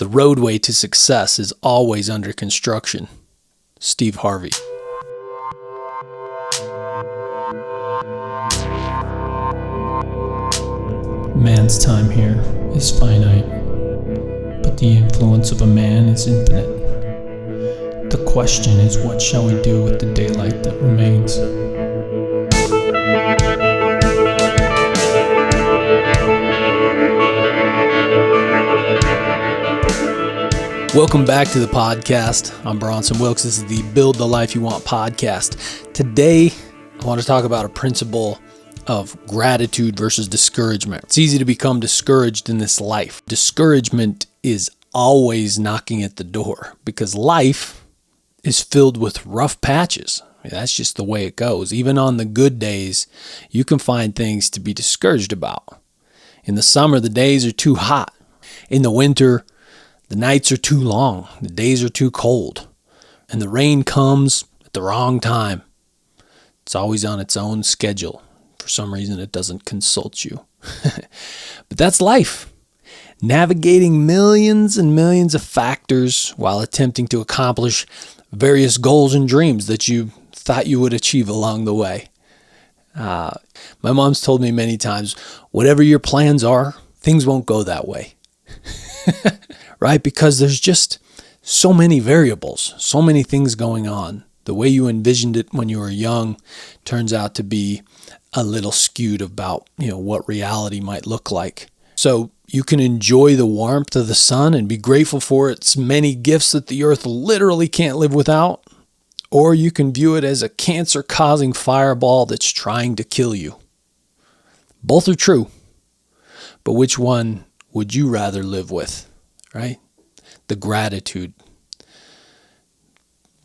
The roadway to success is always under construction. Steve Harvey. Man's time here is finite, but the influence of a man is infinite. The question is, what shall we do with the daylight that remains? Welcome back to the podcast. I'm Bronson Wilkes. This is the Build the Life You Want podcast. Today, I want to talk about a principle of gratitude versus discouragement. It's easy to become discouraged in this life. Discouragement is always knocking at the door because life is filled with rough patches. That's just the way it goes. Even on the good days, you can find things to be discouraged about. In the summer, the days are too hot. In the winter, the nights are too long, the days are too cold, and the rain comes at the wrong time. It's always on its own schedule. For some reason, it doesn't consult you. But that's life. Navigating millions and millions of factors while attempting to accomplish various goals and dreams that you thought you would achieve along the way. My mom's told me many times, whatever your plans are, things won't go that way. Right? Because there's just so many variables, so many things going on. The way you envisioned it when you were young turns out to be a little skewed about, what reality might look like. So you can enjoy the warmth of the sun and be grateful for its many gifts that the earth literally can't live without, or you can view it as a cancer-causing fireball that's trying to kill you. Both are true, but which one would you rather live with? Right? The gratitude.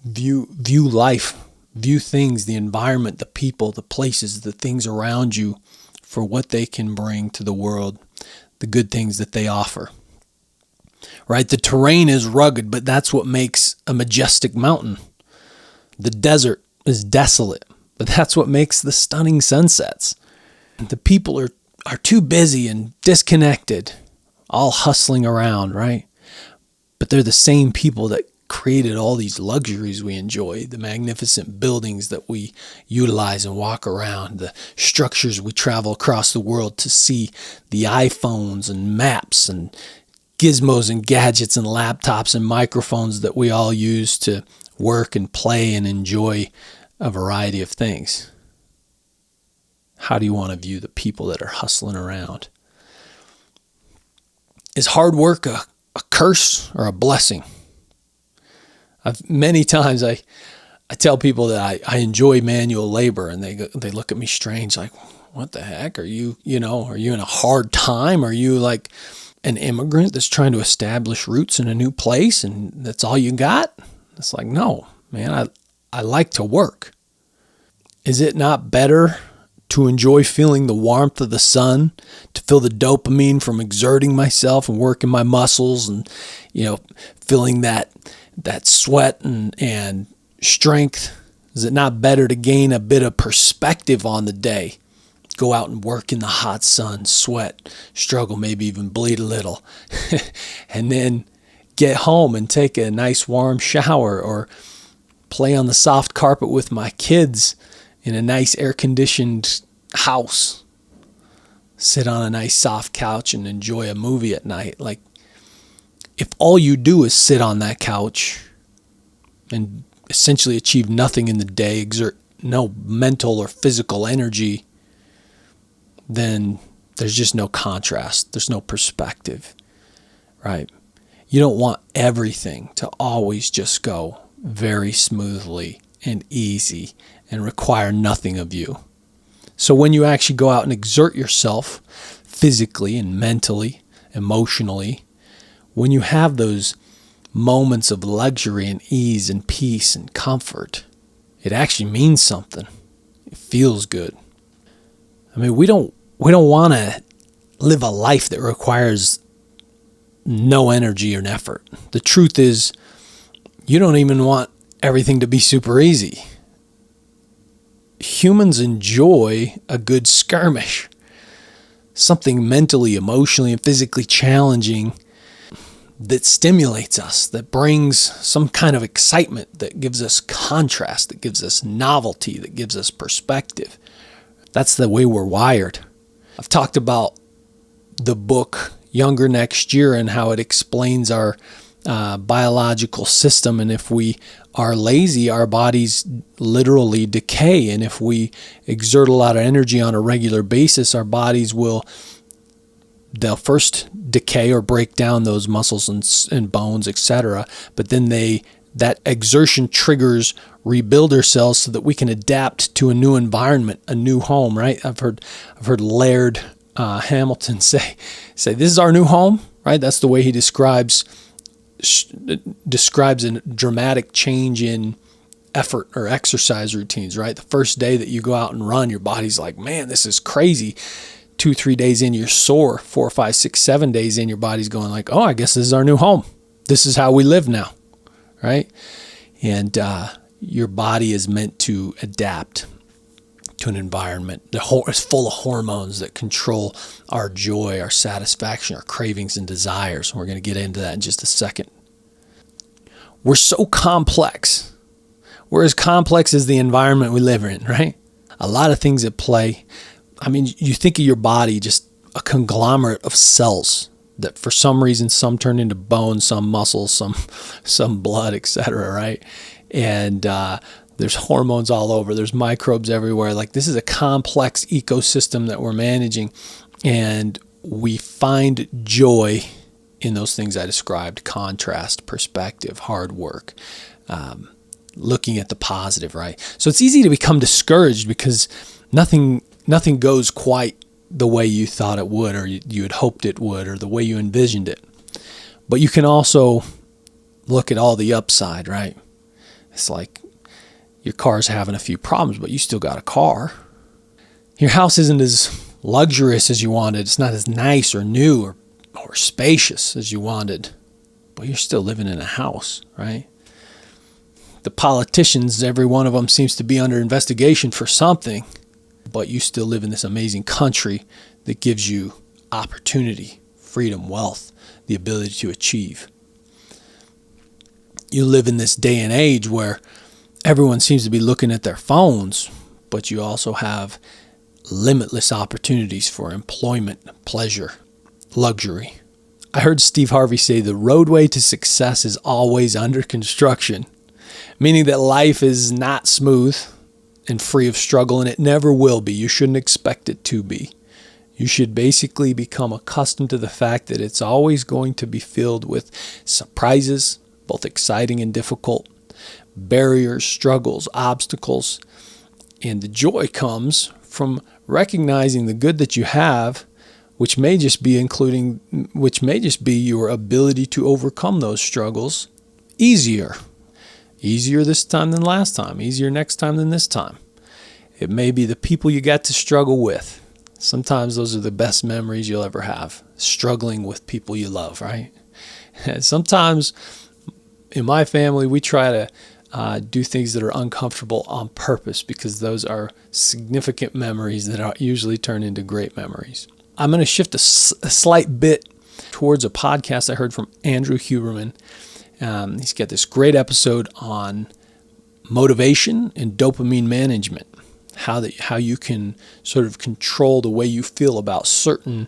View life, view things, the environment, the people, the places, the things around you for what they can bring to the world, the good things that they offer. Right? The terrain is rugged, but that's what makes a majestic mountain. The desert is desolate, but that's what makes the stunning sunsets. The people are too busy and disconnected, all hustling around, right? But they're the same people that created all these luxuries we enjoy, the magnificent buildings that we utilize and walk around, the structures we travel across the world to see, the iPhones and maps and gizmos and gadgets and laptops and microphones that we all use to work and play and enjoy a variety of things. How do you want to view the people that are hustling around? Is hard work a curse or a blessing? Many times I tell people that I enjoy manual labor, and they look at me strange, like, what the heck? Are you in a hard time? Are you like an immigrant that's trying to establish roots in a new place and that's all you got? It's like, no, man, I like to work. Is it not better to enjoy feeling the warmth of the sun, to feel the dopamine from exerting myself and working my muscles and, feeling that sweat and strength? Is it not better to gain a bit of perspective on the day? Go out and work in the hot sun, sweat, struggle, maybe even bleed a little, and then get home and take a nice warm shower or play on the soft carpet with my kids in a nice air-conditioned house, sit on a nice soft couch and enjoy a movie at night. Like, if all you do is sit on that couch and essentially achieve nothing in the day, exert no mental or physical energy, then there's just no contrast. There's no perspective, right? You don't want everything to always just go very smoothly and easy and require nothing of you. So when you actually go out and exert yourself physically and mentally, emotionally, when you have those moments of luxury and ease and peace and comfort, it actually means something. It feels good. I mean, we don't want to live a life that requires no energy or effort. The truth is, you don't even want everything to be super easy. Humans enjoy a good skirmish, something mentally, emotionally, and physically challenging that stimulates us, that brings some kind of excitement, that gives us contrast, that gives us novelty, that gives us perspective. That's the way we're wired. I've talked about the book Younger Next Year and how it explains our biological system. And if we are lazy, our bodies literally decay. And if we exert a lot of energy on a regular basis, our bodies they'll first decay or break down those muscles and bones, etc. But then that exertion triggers rebuilder cells so that we can adapt to a new environment, a new home, right? I've heard Laird Hamilton say, this is our new home, right? That's the way he describes a dramatic change in effort or exercise routines, right? The first day that you go out and run, your body's like, man, this is crazy. 2-3 days in, you're sore. 4, 5, 6, 7 days in, your body's going like, oh, I guess this is our new home. This is how we live now, right? And your body is meant to adapt to an environment that is full of hormones that control our joy, our satisfaction, our cravings and desires. We're going to get into that in just a second. We're so complex. We're as complex as the environment we live in, right? A lot of things at play. I mean, you think of your body just a conglomerate of cells that for some reason, some turn into bone, some muscle, some blood, etc., right? And there's hormones all over. There's microbes everywhere. Like, this is a complex ecosystem that we're managing, and we find joy in those things I described: contrast, perspective, hard work, looking at the positive, right? So it's easy to become discouraged because nothing goes quite the way you thought it would, or you had hoped it would, or the way you envisioned it. But you can also look at all the upside, right? It's like your car's having a few problems, but you still got a car. Your house isn't as luxurious as you wanted. It's not as nice or new or spacious as you wanted, but you're still living in a house, right? The politicians, every one of them seems to be under investigation for something, but you still live in this amazing country that gives you opportunity, freedom, wealth, the ability to achieve. You live in this day and age where everyone seems to be looking at their phones, but you also have limitless opportunities for employment, pleasure, luxury. I heard Steve Harvey say the roadway to success is always under construction, meaning that life is not smooth and free of struggle, and it never will be. You shouldn't expect it to be. You should basically become accustomed to the fact that it's always going to be filled with surprises, both exciting and difficult, barriers, struggles, obstacles, and the joy comes from recognizing the good that you have, which may just be your ability to overcome those struggles easier this time than last time, easier next time than this time. It may be the people you got to struggle with. Sometimes those are the best memories you'll ever have, struggling with people you love, right? And sometimes in my family, we try to do things that are uncomfortable on purpose because those are significant memories that usually turn into great memories. I'm going to shift a slight bit towards a podcast I heard from Andrew Huberman. He's got this great episode on motivation and dopamine management, how you can sort of control the way you feel about certain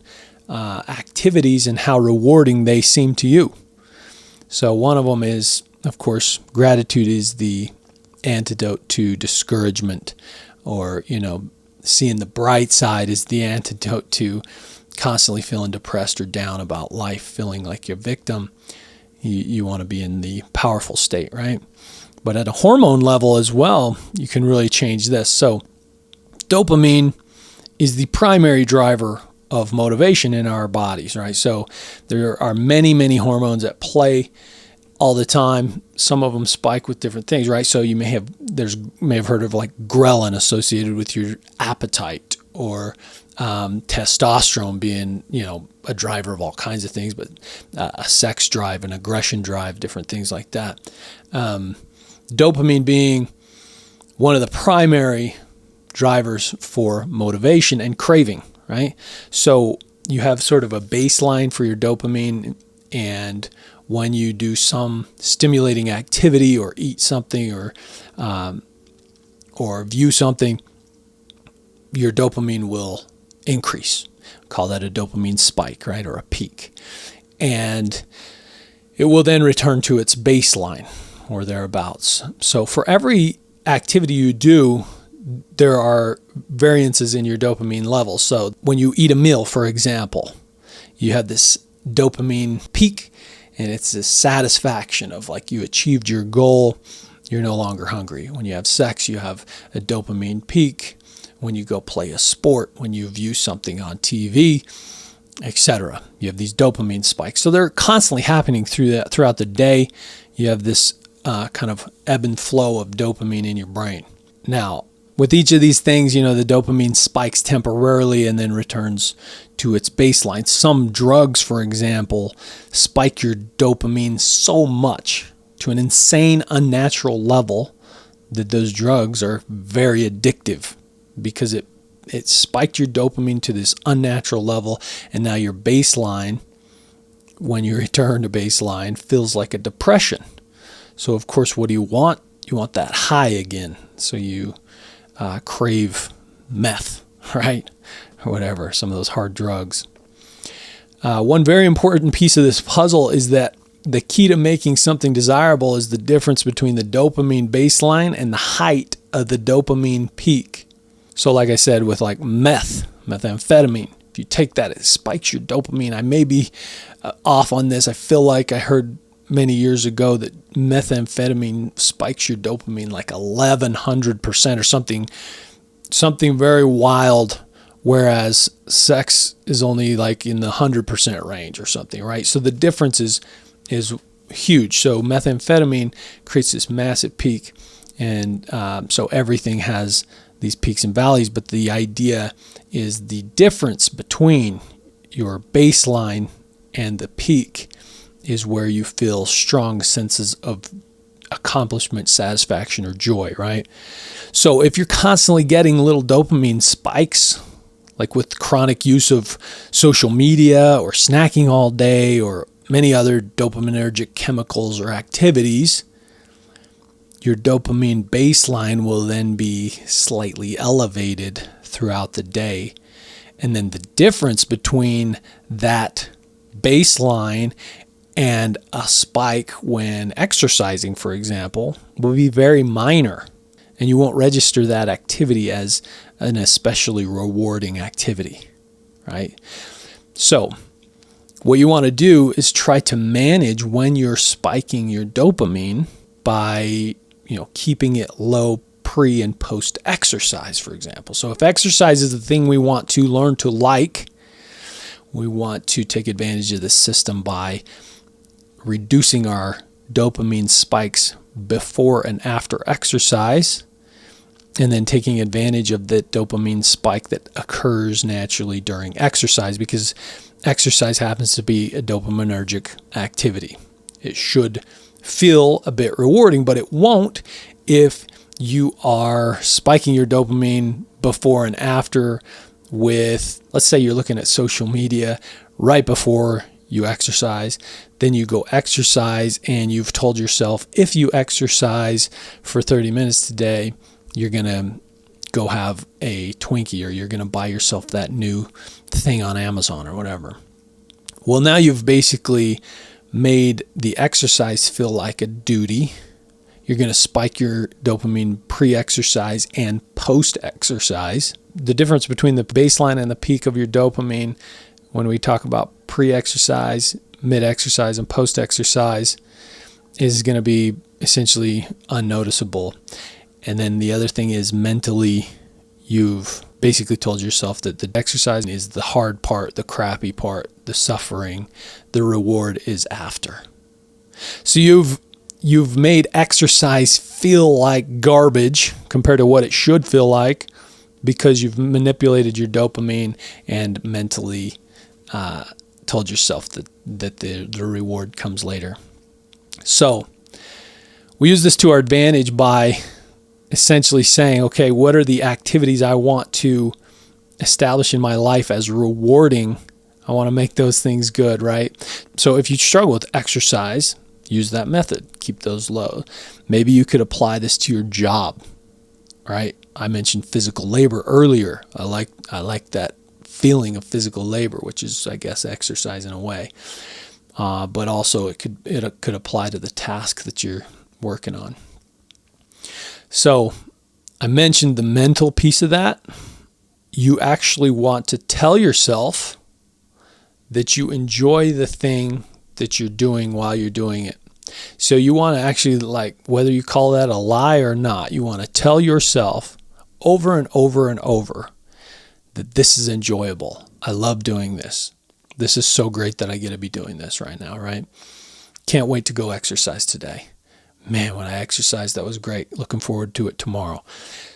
activities and how rewarding they seem to you. So one of them is, of course, gratitude is the antidote to discouragement, or, seeing the bright side is the antidote to constantly feeling depressed or down about life, feeling like you're a victim. You want to be in the powerful state, right? But at a hormone level as well, you can really change this. So dopamine is the primary driver of motivation in our bodies, right? So there are many, many hormones at play all the time. Some of them spike with different things, right? So you may have heard of like ghrelin associated with your appetite, or testosterone being, a driver of all kinds of things, but a sex drive, an aggression drive, different things like that. Dopamine being one of the primary drivers for motivation and craving, right? So you have sort of a baseline for your dopamine, and when you do some stimulating activity or eat something or view something, your dopamine will increase. Call that a dopamine spike, right? Or a peak. And it will then return to its baseline or thereabouts. So for every activity you do, there are variances in your dopamine levels. So when you eat a meal, for example, you have this dopamine peak, and it's this satisfaction of like you achieved your goal, you're no longer hungry. When you have sex, you have a dopamine peak. When you go play a sport, when you view something on TV, etc., you have these dopamine spikes. So they're constantly happening throughout the day. You have this kind of ebb and flow of dopamine in your brain. Now, with each of these things, the dopamine spikes temporarily and then returns to its baseline. Some drugs, for example, spike your dopamine so much to an insane, unnatural level that those drugs are very addictive because it spiked your dopamine to this unnatural level, and now your baseline, when you return to baseline, feels like a depression. So, of course, what do you want? You want that high again. So you crave meth, right? Or whatever, some of those hard drugs. One very important piece of this puzzle is that the key to making something desirable is the difference between the dopamine baseline and the height of the dopamine peak. So like I said, with like methamphetamine, if you take that, it spikes your dopamine. I may be off on this. I feel like I heard many years ago that methamphetamine spikes your dopamine like 1,100% or something very wild, whereas sex is only like in the 100% range or something, right? So the difference is huge. So methamphetamine creates this massive peak, and so everything has these peaks and valleys, but the idea is the difference between your baseline and the peak is where you feel strong senses of accomplishment, satisfaction, or joy, right? So if you're constantly getting little dopamine spikes, like with chronic use of social media or snacking all day or many other dopaminergic chemicals or activities, your dopamine baseline will then be slightly elevated throughout the day. And then the difference between that baseline and a spike when exercising, for example, will be very minor. And you won't register that activity as an especially rewarding activity, right? So what you want to do is try to manage when you're spiking your dopamine by keeping it low pre and post exercise, for example. So if exercise is the thing we want to learn to like, we want to take advantage of this system by reducing our dopamine spikes before and after exercise, and then taking advantage of the dopamine spike that occurs naturally during exercise, because exercise happens to be a dopaminergic activity. It should feel a bit rewarding, but it won't if you are spiking your dopamine before and after with, let's say you're looking at social media right before you exercise, then you go exercise and you've told yourself, if you exercise for 30 minutes today, you're going to go have a Twinkie, or you're going to buy yourself that new thing on Amazon or whatever. Well, now you've basically made the exercise feel like a duty. You're going to spike your dopamine pre-exercise and post-exercise. The difference between the baseline and the peak of your dopamine, when we talk about pre-exercise, mid-exercise, and post-exercise, is going to be essentially unnoticeable. And then the other thing is, mentally, you've basically told yourself that the exercise is the hard part, the crappy part, the suffering. The reward is after. So you've made exercise feel like garbage compared to what it should feel like, because you've manipulated your dopamine and mentally told yourself that the reward comes later. So we use this to our advantage by essentially saying, okay, what are the activities I want to establish in my life as rewarding? I I want to make those things good, right? So if you struggle with exercise, use that method. Keep those low. Maybe you could apply this to your job, right? I mentioned physical labor earlier. I like that feeling of physical labor, which is, I guess, exercise in a way. But also it could apply to the task that you're working on. So I mentioned the mental piece of that. You actually want to tell yourself that you enjoy the thing that you're doing while you're doing it. So you want to actually, like, whether you call that a lie or not, you want to tell yourself over and over and over that this is enjoyable. I love doing this. This is so great that I get to be doing this right now, right? Can't wait to go exercise today. Man, when I exercised, that was great. Looking forward to it tomorrow.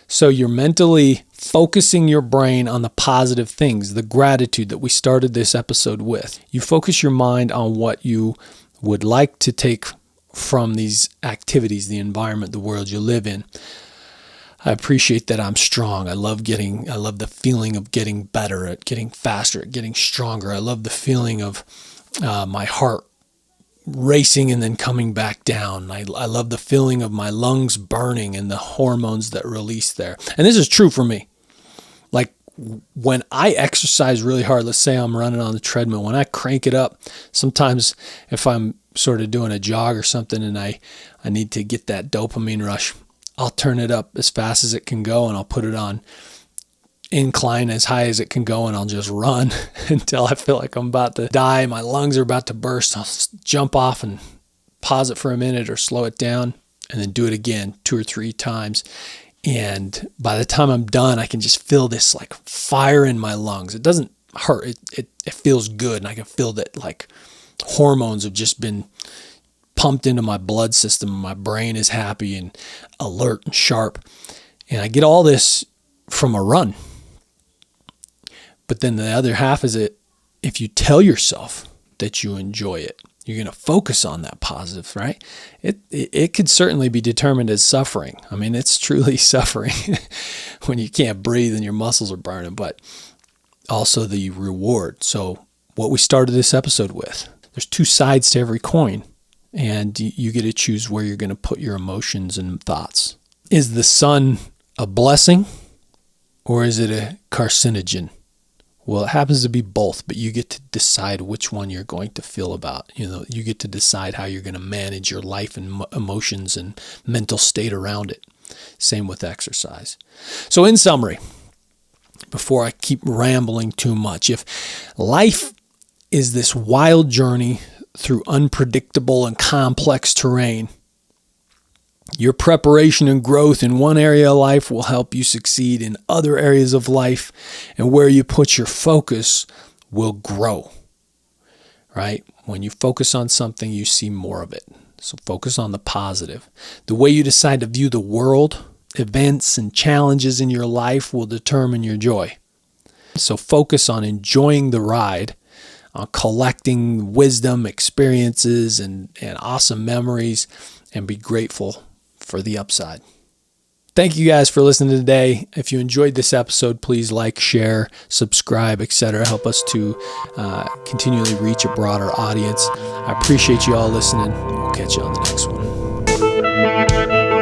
So you're mentally focusing your brain on the positive things, the gratitude that we started this episode with. You focus your mind on what you would like to take from these activities, the environment, the world you live in. I appreciate that I'm strong. I love the feeling of getting better, at getting faster, at getting stronger. I love the feeling of my heart racing and then coming back down. I love the feeling of my lungs burning and the hormones that release there. And this is true for me. Like when I exercise really hard, let's say I'm running on the treadmill, when I crank it up, sometimes if I'm sort of doing a jog or something and I need to get that dopamine rush, I'll turn it up as fast as it can go and I'll put it on incline as high as it can go and I'll just run until I feel like I'm about to die. My lungs are about to burst. I'll jump off and pause it for a minute or slow it down and then do it again 2 or 3 times. And by the time I'm done, I can just feel this like fire in my lungs. It doesn't hurt. It feels good. And I can feel that like hormones have just been pumped into my blood system. My brain is happy and alert and sharp. And I get all this from a run. But then the other half is if you tell yourself that you enjoy it, you're going to focus on that positive, right? It could certainly be determined as suffering. I mean, it's truly suffering when you can't breathe and your muscles are burning, but also the reward. So what we started this episode with, there's 2 sides to every coin, and you get to choose where you're going to put your emotions and thoughts. Is the sun a blessing or is it a carcinogen? Well, it happens to be both, but you get to decide which one you're going to feel about. You get to decide how you're going to manage your life and emotions and mental state around it. Same with exercise. So in summary, before I keep rambling too much, if life is this wild journey through unpredictable and complex terrain, your preparation and growth in one area of life will help you succeed in other areas of life, and where you put your focus will grow, right? When you focus on something, you see more of it. So focus on the positive. The way you decide to view the world, events, and challenges in your life will determine your joy. So focus on enjoying the ride, on collecting wisdom, experiences, and awesome memories, and be grateful for the upside. Thank you guys for listening today. If you enjoyed this episode, please like, share, subscribe, etc. Help us to continually reach a broader audience. I appreciate you all listening. We'll catch you on the next one.